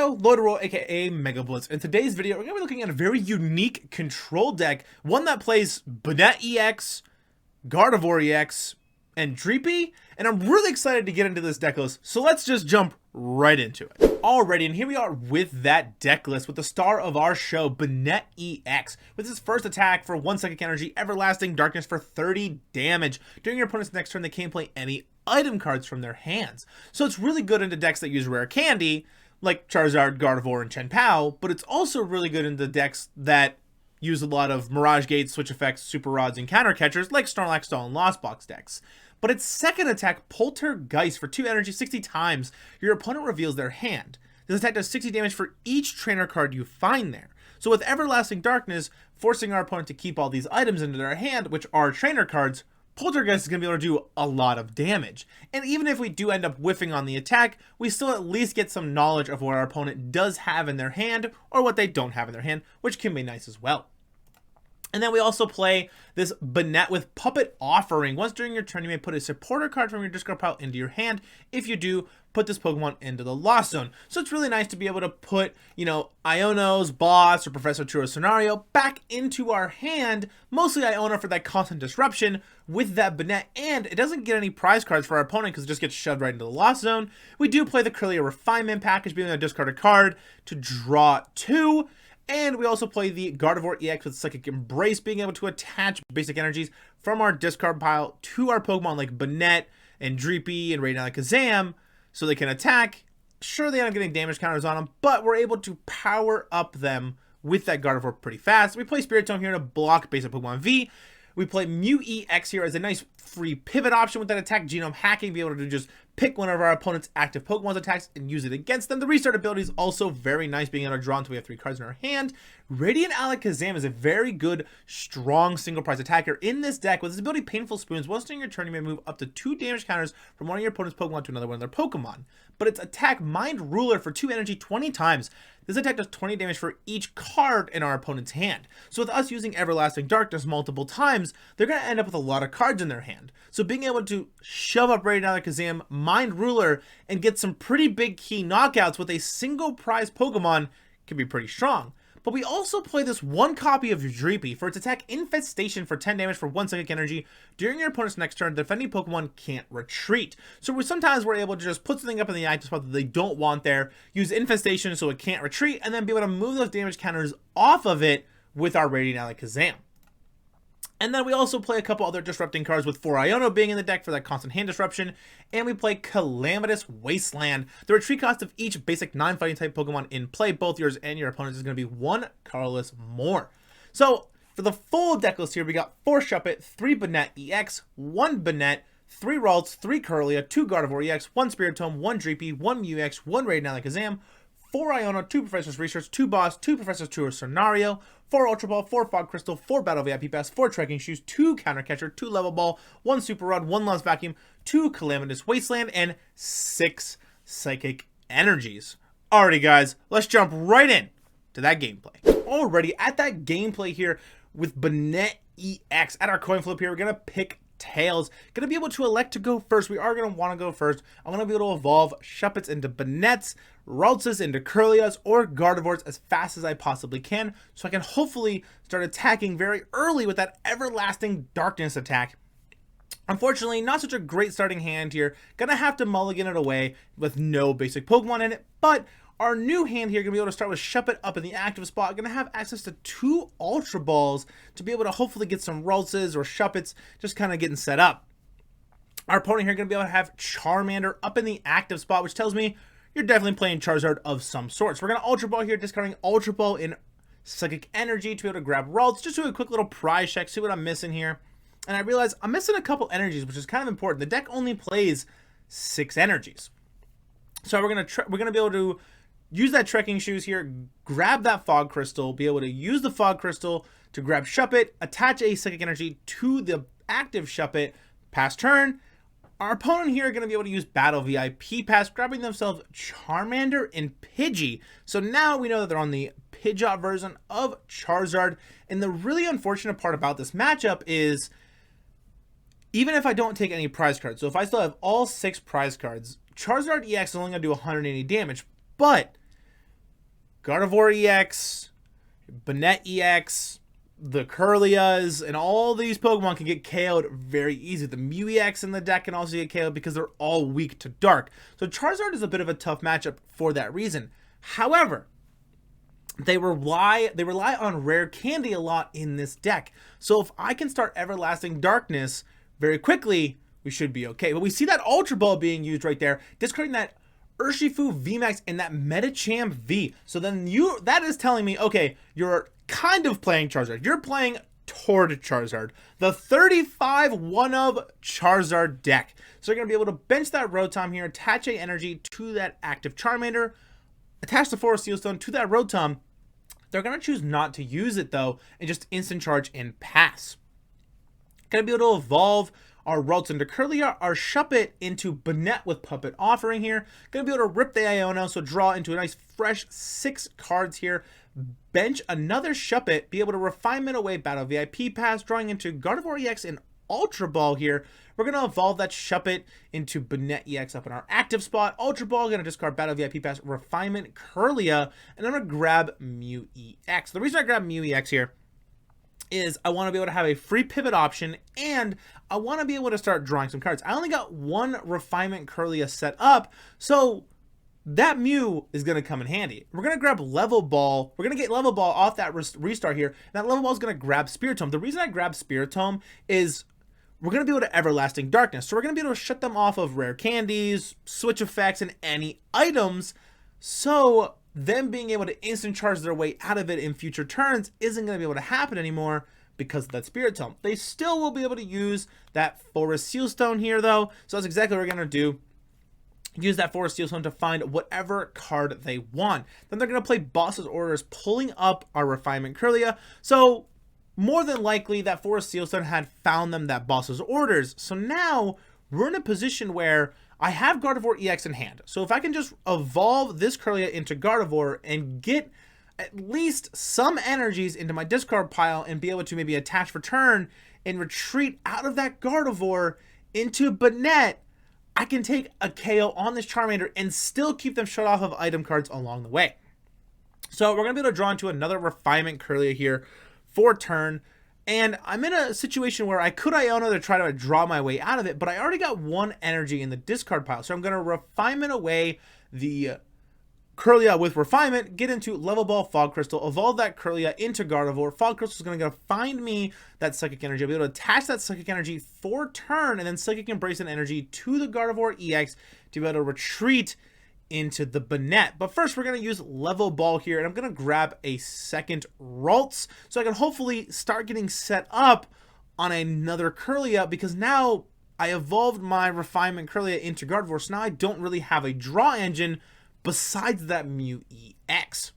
Turo, Loader aka Mega Blitz. In today's video, we're going to be looking at a very unique control deck, one that plays Banette EX, Gardevoir EX, and Dreepy, and I'm really excited to get into this deck list, so let's just jump right into it. Alrighty, and here we are with that deck list with the star of our show, Banette EX, with his first attack for 1 second energy, Everlasting Darkness for 30 damage. During your opponent's next turn, they can't play any item cards from their hands. So it's really good into decks that use rare candy, like Charizard, Gardevoir, and PAL, but it's also really good into decks that use a lot of Mirage Gates, Switch Effects, Super Rods, and Counter Catchers, like Snorlax Stall and Lost Box decks. But its second attack, Poltergeist, for 2 energy 60 times, your opponent reveals their hand. This attack does 60 damage for each trainer card you find there. So with Everlasting Darkness, forcing our opponent to keep all these items into their hand, which are trainer cards, Poltergeist is going to be able to do a lot of damage. And even if we do end up whiffing on the attack, we still at least get some knowledge of what our opponent does have in their hand, or what they don't have in their hand, which can be nice as well. And then we also play this Banette with Puppet Offering. Once during your turn, you may put a supporter card from your discard pile into your hand. If you do, put this Pokemon into the Lost Zone. So it's really nice to be able to put, Iono's, Boss, or Professor Turo scenario back into our hand. Mostly Iono for that constant disruption with that Banette. And it doesn't get any prize cards for our opponent because it just gets shoved right into the Lost Zone. We do play the Kirlia Refinement package, being able to discard a card to draw 2. And we also play the Gardevoir EX with Psychic Embrace, being able to attach basic energies from our discard pile to our Pokemon like Banette and Dreepy and Radiant Alakazam so they can attack. Sure, they end up getting damage counters on them, but we're able to power up them with that Gardevoir pretty fast. We play Spiritomb here to block basic Pokemon V. We play Mew EX here as a nice free pivot option with that attack genome hacking, be able to just pick one of our opponent's active Pokemon's attacks and use it against them. The restart ability is also very nice, being able to draw until we have 3 cards in our hand. Radiant Alakazam is a very good, strong single prize attacker in this deck. With his ability Painful Spoons, once during your turn, you may move up to 2 damage counters from one of your opponent's Pokemon to another one of their Pokemon. But its attack Mind Ruler for 2 energy 20 times. This attack does 20 damage for each card in our opponent's hand. So with us using Everlasting Darkness multiple times, they're going to end up with a lot of cards in their hand. So being able to shove up Radiant Alakazam, Mind Ruler, and get some pretty big key knockouts with a single prize Pokemon can be pretty strong. But we also play this one copy of Dreepy for its attack Infestation for 10 damage for 1 second energy. During your opponent's next turn, the defending Pokemon can't retreat. So sometimes we're able to just put something up in the active spot that they don't want there, use Infestation so it can't retreat, and then be able to move those damage counters off of it with our Radiant Alakazam. And then we also play a couple other disrupting cards, with 4 Iono being in the deck for that constant hand disruption. And we play Calamitous Wasteland. The retreat cost of each basic non-fighting type Pokemon in play, both yours and your opponent's, is going to be 1 colorless more. So for the full deck list here, we got 4 Shuppet, 3 Banette EX, 1 Banette, 3 Ralts, 3 Kirlia, 2 Gardevoir EX, 1 Spiritomb, 1 Dreepy, 1 Mew EX, 1 Radiant Alakazam, 4 Iono, 2 Professor's Research, 2 Boss, 2 Professor Turo scenario, 4 Ultra Ball, 4 Fog Crystal, 4 Battle VIP Pass, 4 Trekking Shoes, 2 Counter Catcher, 2 Level Ball, 1 Super Rod, 1 Lost Vacuum, 2 Calamitous Wasteland, and 6 Psychic Energies. Alrighty guys, let's jump right in to that gameplay. Already at that gameplay here with Banette EX, at our coin flip here, we're going to pick Tails. Going to be able to elect to go first. We are going to want to go first. I'm going to be able to evolve Shuppets into Banettes, Ralts into Kirlias, or Gardevoirs as fast as I possibly can, so I can hopefully start attacking very early with that Everlasting Darkness attack. Unfortunately, not such a great starting hand here. Gonna have to mulligan it away with no basic Pokemon in it, but our new hand here, going to be able to start with Shuppet up in the active spot. Going to have access to 2 Ultra Balls to be able to hopefully get some Raltses or Shuppets just kind of getting set up. Our opponent here going to be able to have Charmander up in the active spot, which tells me you're definitely playing Charizard of some sort. So we're going to Ultra Ball here, discarding Ultra Ball in Psychic Energy to be able to grab Ralts. Just do a quick little prize check, see what I'm missing here. And I realize I'm missing a couple energies, which is kind of important. The deck only plays 6 energies. So we're going to be able to use that Trekking Shoes here, grab that Fog Crystal, be able to use the Fog Crystal to grab Shuppet, attach a Psychic Energy to the active Shuppet, pass turn. Our opponent here are going to be able to use Battle VIP Pass, grabbing themselves Charmander and Pidgey. So now we know that they're on the Pidgeot version of Charizard. And the really unfortunate part about this matchup is, even if I don't take any prize cards, so if I still have all 6 prize cards, Charizard EX is only going to do 180 damage, but Gardevoir EX, Banette EX, the Kirlias, and all these Pokemon can get KO'd very easy. The Mew EX in the deck can also get KO'd because they're all weak to Dark. So Charizard is a bit of a tough matchup for that reason. However, they rely on Rare Candy a lot in this deck. So if I can start Everlasting Darkness very quickly, we should be okay. But we see that Ultra Ball being used right there, discarding that Urshifu VMAX and that Medicham V. So then that is telling me, okay, you're kind of playing Charizard. You're playing toward Charizard, the 35 one-of Charizard deck. So you're going to be able to bench that Rotom here, attach a energy to that active Charmander, attach the Forest Seal Stone to that Rotom. They're going to choose not to use it, though, and just instant charge and pass. Going to be able to evolve our Ralts into Kirlia, our Shuppet into Banette with Puppet Offering here. Going to be able to rip the Iono, so draw into a nice fresh 6 cards here. Bench another Shuppet, be able to Refinement away Battle VIP Pass, drawing into Gardevoir EX and Ultra Ball here. We're going to evolve that Shuppet into Banette EX up in our active spot. Ultra Ball, going to discard Battle VIP Pass, Refinement, Kirlia, and I'm going to grab Mew EX. The reason I grab Mew EX here is I want to be able to have a free pivot option, and I want to be able to start drawing some cards. I only got one Refinement Kirlia set up, so that Mew is going to come in handy. We're going to grab Level Ball. We're going to get Level Ball off that restart here. That Level Ball is going to grab Spiritomb. The reason I grab Spiritomb is we're going to be able to Everlasting Darkness. So we're going to be able to shut them off of rare candies, switch effects, and any items. So them being able to instant charge their way out of it in future turns isn't going to be able to happen anymore because of that Spiritomb. They still will be able to use that Forest Seal Stone here, though. So that's exactly what we're going to do. Use that Forest Seal Stone to find whatever card they want. Then they're going to play Boss's Orders, pulling up our Refinement Kirlia. So more than likely, that Forest Seal Stone had found them that Boss's Orders. So now we're in a position where I have Gardevoir EX in hand. So if I can just evolve this Kirlia into Gardevoir and get at least some energies into my discard pile and be able to maybe attach for turn and retreat out of that Gardevoir into Banette, I can take a KO on this Charmander and still keep them shut off of item cards along the way. So we're going to be able to draw into another Refinement Kirlia here for turn. And I'm in a situation where I could Iono to try to draw my way out of it, but I already got one energy in the discard pile. So I'm going to Refinement away the Kirlia with Refinement, get into Level Ball Fog Crystal, evolve that Kirlia into Gardevoir. Fog Crystal is going to go find me that Psychic Energy. I'll be able to attach that Psychic Energy for turn, and then Psychic Embrace and Energy to the Gardevoir EX to be able to retreat into the Banette. But first, we're going to use Level Ball here, and I'm going to grab a second Ralts so I can hopefully start getting set up on another Kirlia, because now I evolved my Refinement Kirlia into Gardevoir, so now I don't really have a draw engine besides that Mew EX.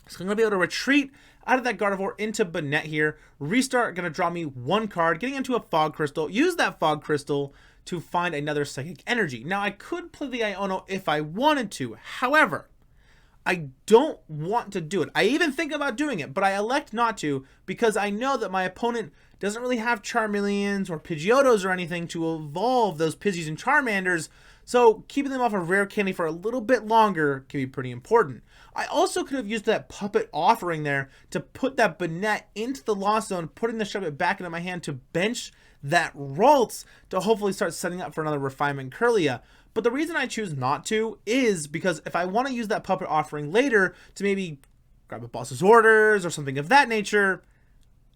So I'm going to be able to retreat out of that Gardevoir into Banette here. Restart, going to draw me one card, getting into a Fog Crystal. Use that Fog Crystal to find another Psychic Energy. Now, I could play the Iono if I wanted to. However, I don't want to do it. I even think about doing it, but I elect not to because I know that my opponent doesn't really have Charmeleons or Pidgeotos or anything to evolve those Pidgeys and Charmanders, so keeping them off of rare candy for a little bit longer can be pretty important. I also could have used that Puppet Offering there to put that Banette into the Lost Zone, putting the Shuppet back into my hand to bench that Ralts to hopefully start setting up for another Refinement Kirlia. But the reason I choose not to is because if I want to use that Puppet Offering later to maybe grab a Boss's Orders or something of that nature,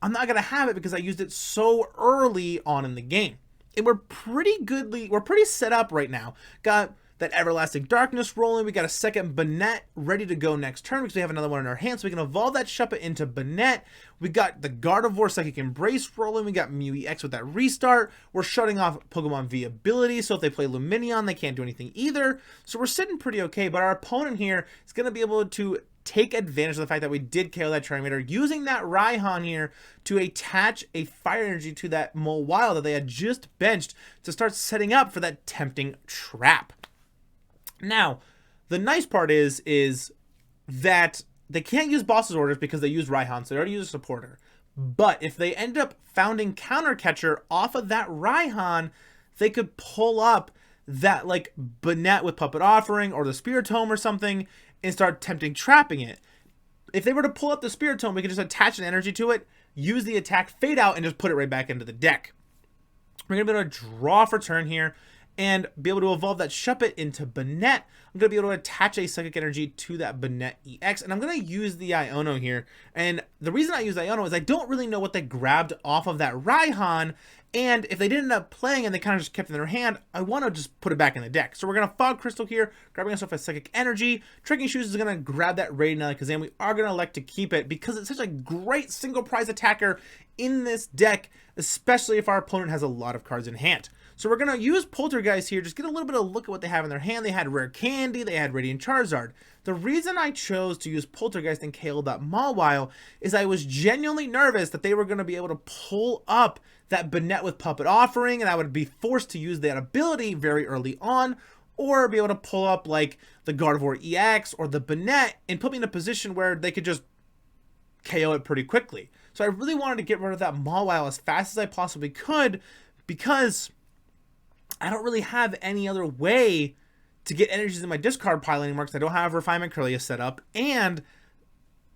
I'm not going to have it because I used it so early on in the game. And we're pretty set up right now. Got that Everlasting Darkness rolling. We got a second Banette ready to go next turn because we have another one in our hand. So we can evolve that Shuppet into Banette. We got the Gardevoir Psychic Embrace rolling. We got Mew EX with that restart. We're shutting off Pokemon V ability. So if they play Lumineon, they can't do anything either. So we're sitting pretty okay. But our opponent here is going to be able to take advantage of the fact that we did KO that Charmander, using that Raihan here to attach a Fire Energy to that Mawile that they had just benched to start setting up for that tempting trap. Now, the nice part is that they can't use Boss's Orders because they use Raihan, so they already use a supporter. But if they end up founding Counter Catcher off of that Raihan, they could pull up that like Banette with Puppet Offering or the Spiritomb or something and start tempting trapping it. If they were to pull up the Spiritomb, we could just attach an energy to it, use the attack, fade out, and just put it right back into the deck. We're going to be able to draw for turn here and be able to evolve that Shuppet into Banette. I'm going to be able to attach a Psychic Energy to that Banette EX, and I'm going to use the Iono here. And the reason I use Iono is I don't really know what they grabbed off of that Raihan, and if they didn't end up playing and they kind of just kept it in their hand, I want to just put it back in the deck. So we're going to Fog Crystal here, grabbing ourselves a Psychic Energy. Tricking Shoes is going to grab that Radiant Alakazam. We are going to elect to keep it because it's such a great single prize attacker in this deck, especially if our opponent has a lot of cards in hand. So we're going to use Poltergeist here, just get a little bit of a look at what they have in their hand. They had Rare Candy, they had Radiant Charizard. The reason I chose to use Poltergeist and KO that Mawile is I was genuinely nervous that they were going to be able to pull up that Banette with Puppet Offering, and I would be forced to use that ability very early on, or be able to pull up like the Gardevoir EX or the Banette and put me in a position where they could just KO it pretty quickly. So I really wanted to get rid of that Mawile as fast as I possibly could because I don't really have any other way to get energies in my discard pile anymore because I don't have Refinement Kirlia set up, and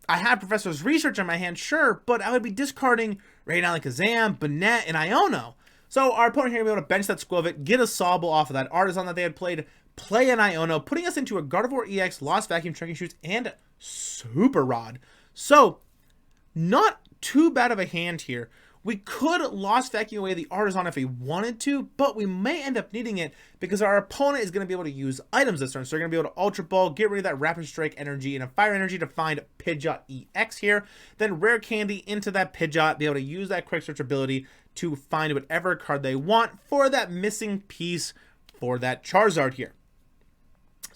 I have Professor's Research on my hand, sure, but I would be discarding Radiant Alakazam, Banette, and Iono. So our opponent here will be able to bench that Squavit, get a Sobble off of that Artisan that they had played, play an Iono, putting us into a Gardevoir EX, Lost Vacuum, Tricking Shoots, and Super Rod. So not too bad of a hand here. We could Lost Vacuum away the Artisan if we wanted to, but we may end up needing it because our opponent is going to be able to use items this turn. So they're going to be able to Ultra Ball, get rid of that Rapid Strike energy and a Fire energy to find Pidgeot EX here. Then Rare Candy into that Pidgeot, be able to use that Quick Search ability to find whatever card they want for that missing piece for that Charizard here.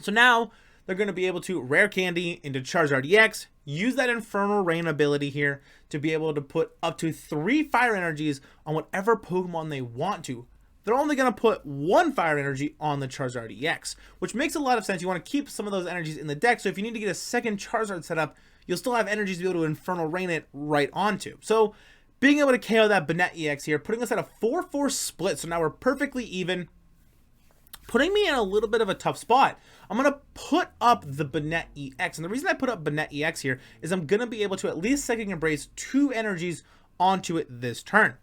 So now they're going to be able to Rare Candy into Charizard EX, use that Infernal Rain ability here to be able to put up to 3 Fire Energies on whatever Pokemon they want to. They're only going to put 1 Fire Energy on the Charizard EX, which makes a lot of sense. You want to keep some of those energies in the deck, so if you need to get a second Charizard set up, you'll still have energies to be able to Infernal Rain it right onto. So being able to KO that Banette EX here, putting us at a 4-4 split, so now we're perfectly even, putting me in a little bit of a tough spot. I'm going to put up the Banette EX. And the reason I put up Banette EX here is I'm going to be able to at least Psychic Embrace 2 energies onto it this turn.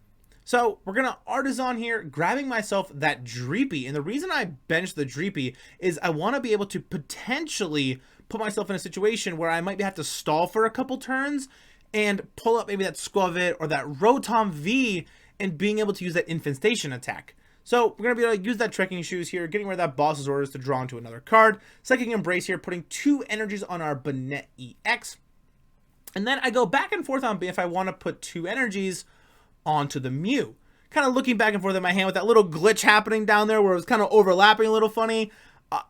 So we're going to Artisan here, grabbing myself that Dreepy. And the reason I benched the Dreepy is I want to be able to potentially put myself in a situation where I might have to stall for a couple turns and pull up maybe that Squavit or that Rotom V and being able to use that Infestation attack. So we're going to be able to use that Trekking Shoes here, getting rid of that Boss's Orders to draw into another card. Psychic Embrace here, putting 2 energies on our Banette EX. And then I go back and forth on if I want to put 2 energies onto the Mew. Kind of looking back and forth in my hand with that little glitch happening down there where it was kind of overlapping a little funny.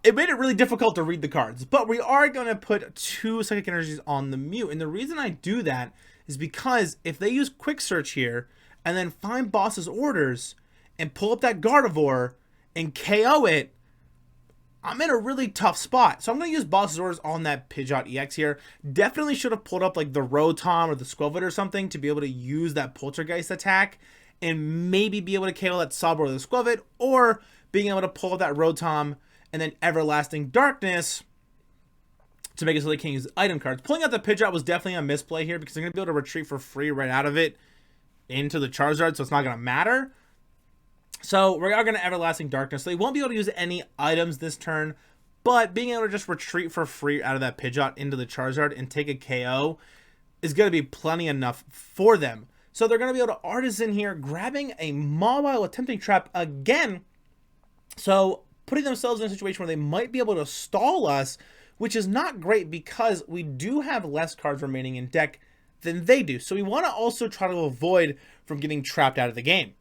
It made it really difficult to read the cards. But we are going to put 2 Psychic Energies on the Mew. And the reason I do that is because if they use Quick Search here and then find Boss's Orders and pull up that Gardevoir and KO it, I'm in a really tough spot. So I'm going to use Boss's Orders on that Pidgeot EX here. Definitely should have pulled up like the Rotom or the Squavit or something to be able to use that Poltergeist attack and maybe be able to KO that Sobble or the Squavit, or being able to pull up that Rotom and then Everlasting Darkness to make it so they can't use item cards. Pulling out the Pidgeot was definitely a misplay here because they're going to be able to retreat for free right out of it into the Charizard, so it's not going to matter. So we are going to Everlasting Darkness. So they won't be able to use any items this turn, but being able to just retreat for free out of that Pidgeot into the Charizard and take a KO is going to be plenty enough for them. So they're going to be able to Artisan here, grabbing a Mawile, attempting trap again. So putting themselves in a situation where they might be able to stall us, which is not great because we do have less cards remaining in deck than they do. So we want to also try to avoid from getting trapped out of the game.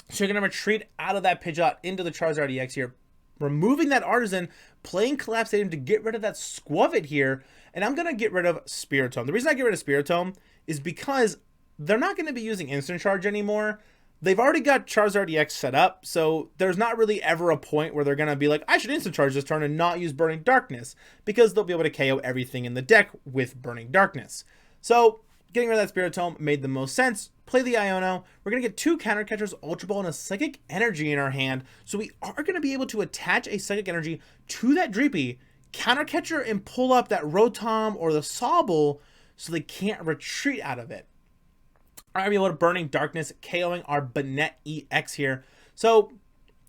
So you're going to retreat out of that Pidgeot into the Charizard EX here, removing that Artisan, playing Collapse Stadium to get rid of that Squavit here, and I'm going to get rid of Spiritomb. The reason I get rid of Spiritomb is because they're not going to be using Instant Charge anymore. They've already got Charizard EX set up, so there's not really ever a point where they're going to be like, I should Instant Charge this turn and not use Burning Darkness, because they'll be able to KO everything in the deck with Burning Darkness. So getting rid of that Spiritomb made the most sense. Play the Iono. We're going to get 2 Counter Catchers, Ultra Ball, and a Psychic Energy in our hand. So we are going to be able to attach a Psychic Energy to that Dreepy, counter catcher and pull up that Rotom or the Sobble so they can't retreat out of it. I'll be able to Burning Darkness, KOing our Banette EX here. So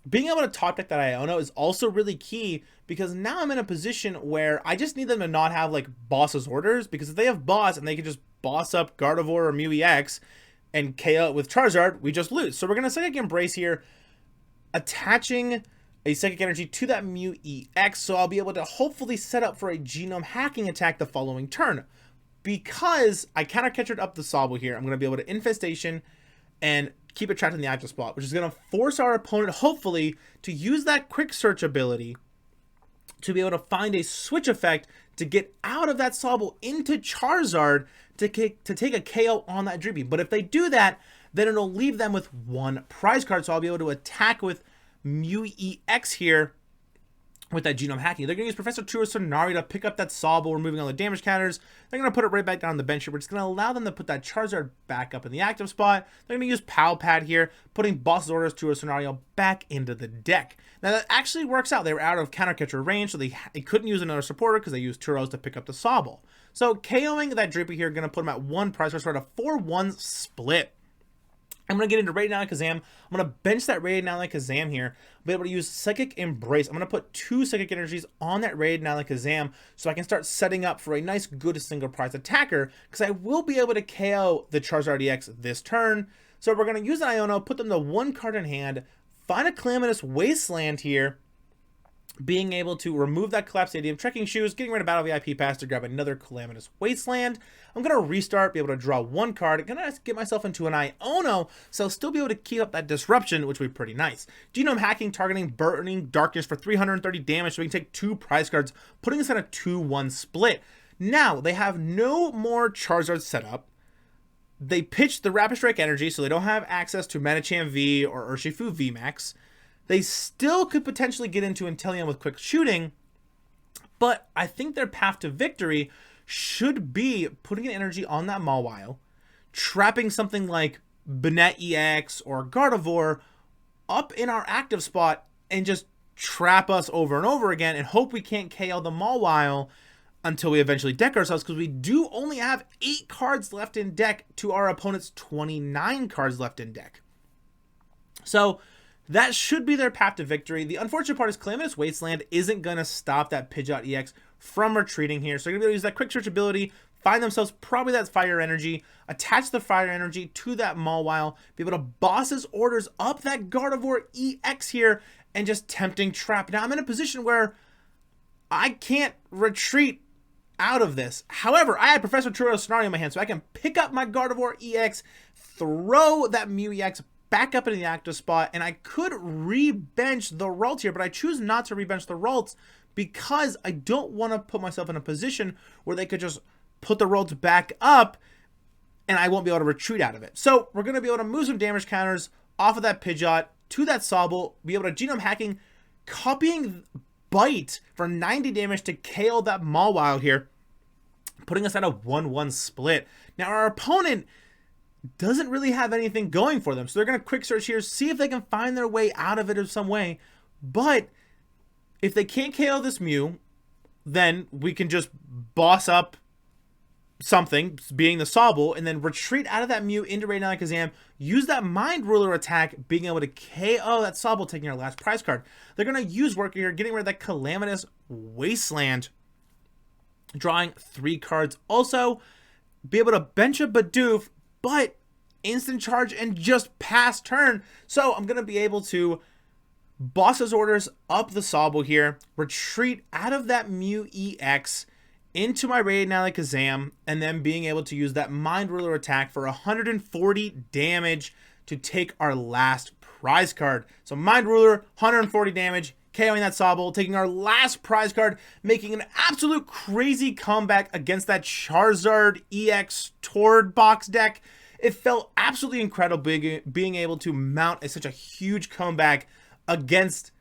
being able to top deck that Iono is also really key, because now I'm in a position where I just need them to not have like boss's orders, because if they have boss and they can just boss up Gardevoir or Mew EX and KO it with Charizard, we just lose. So we're going to Psychic Embrace here, attaching a Psychic Energy to that Mew EX, so I'll be able to hopefully set up for a Genome Hacking attack the following turn. Because I counter catchered up the Sobble here, I'm going to be able to Infestation and keep it trapped in the active spot, which is going to force our opponent, hopefully, to use that Quick Search ability to be able to find a switch effect to get out of that Sobble into Charizard to take a KO on that Dreepy. But if they do that, then it'll leave them with one prize card, so I'll be able to attack with Mew EX here with that Genome Hacking. They're going to use Professor Turo Scenario to pick up that Sobble, removing all the damage counters. They're going to put it right back down on the bench here, but it's going to allow them to put that Charizard back up in the active spot. They're going to use PAL Pad here, putting Boss's Orders Turo Scenario back into the deck. Now that actually works out. They were out of counter catcher range, so they couldn't use another supporter because they used Turos to pick up the Sobble. So KOing that Dreepy here, going to put them at one prize for a 4-1 split. I'm going to get into Radiant Alakazam. I'm going to bench that Radiant Alakazam here. I'll be able to use Psychic Embrace. I'm going to put 2 Psychic Energies on that Radiant Alakazam so I can start setting up for a nice, good single prize attacker, because I will be able to KO the Charizard EX this turn. So we're going to use an Iono, put them to 1 card in hand, find a Calamitous Wasteland here, being able to remove that Collapse Stadium, Trekking Shoes, getting rid of Battle VIP Pass to grab another Calamitous Wasteland. I'm going to restart, be able to draw 1 card. I'm going to get myself into an Iono, so I'll still be able to keep up that Disruption, which would be pretty nice. Genome Hacking, targeting Burning Darkness for 330 damage, so we can take 2 prize cards, putting us in a 2-1 split. Now, they have no more Charizard set up. They pitched the Rapid Strike Energy, so they don't have access to Medicham V or Urshifu VMAX. They still could potentially get into Inteleon with Quick Shooting, but I think their path to victory should be putting an energy on that Mawile, trapping something like Banette EX or Gardevoir up in our active spot, and just trap us over and over again and hope we can't KO the Mawile until we eventually deck ourselves, because we do only have 8 cards left in deck to our opponent's 29 cards left in deck. So that should be their path to victory. The unfortunate part is Calamitous Wasteland isn't going to stop that Pidgeot EX from retreating here. So they're going to be able to use that Quick Search ability, find themselves probably that Fire Energy, attach the Fire Energy to that Mawile, be able to Boss's Orders up that Gardevoir EX here, and just tempting trap. Now I'm in a position where I can't retreat out of this. However, I had Professor Turo Scenario in my hand, so I can pick up my Gardevoir EX, throw that Mew EX back up in the active spot, and I could re-bench the Ralts here, but I choose not to re-bench the Ralts because I don't want to put myself in a position where they could just put the Ralts back up and I won't be able to retreat out of it. So we're going to be able to move some damage counters off of that Pidgeot to that Sobble, be able to Genome Hacking, copying Bite for 90 damage to KO that Mawile here, putting us at a 1-1 split. Now our opponent doesn't really have anything going for them, so they're going to Quick Search here, see if they can find their way out of it in some way. But if they can't KO this Mew, then we can just boss up something, being the Sobble, and then retreat out of that Mew into Radiant Alakazam, use that Mind Ruler attack, being able to KO that Sobble, taking our last prize card. They're going to use Worker here, getting rid of that Calamitous Wasteland, drawing 3 cards. Also, be able to bench a Bidoof, but instant charge and just pass turn. So I'm going to be able to Boss's Orders up the Sobble here, retreat out of that Mew EX into my Radiant Alakazam, and then being able to use that Mind Ruler attack for 140 damage to take our last prize card. So Mind Ruler, 140 damage, KOing that Sobble, taking our last prize card, making an absolute crazy comeback against that Charizard EX Tord box deck. It felt absolutely incredible being able to mount such a huge comeback against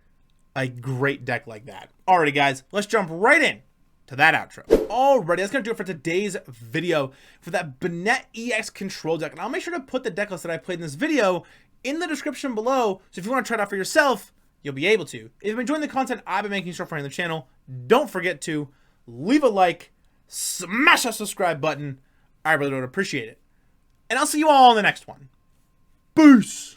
a great deck like that. Alrighty guys, let's jump right in to that outro. Alrighty, that's going to do it for today's video for that Banette EX control deck. And I'll make sure to put the deck list that I played in this video in the description below. So if you want to try it out for yourself, you'll be able to. If you've been enjoying the content I've been making for you on the channel, don't forget to leave a like, smash that subscribe button. I really would appreciate it. And I'll see you all in the next one. Peace!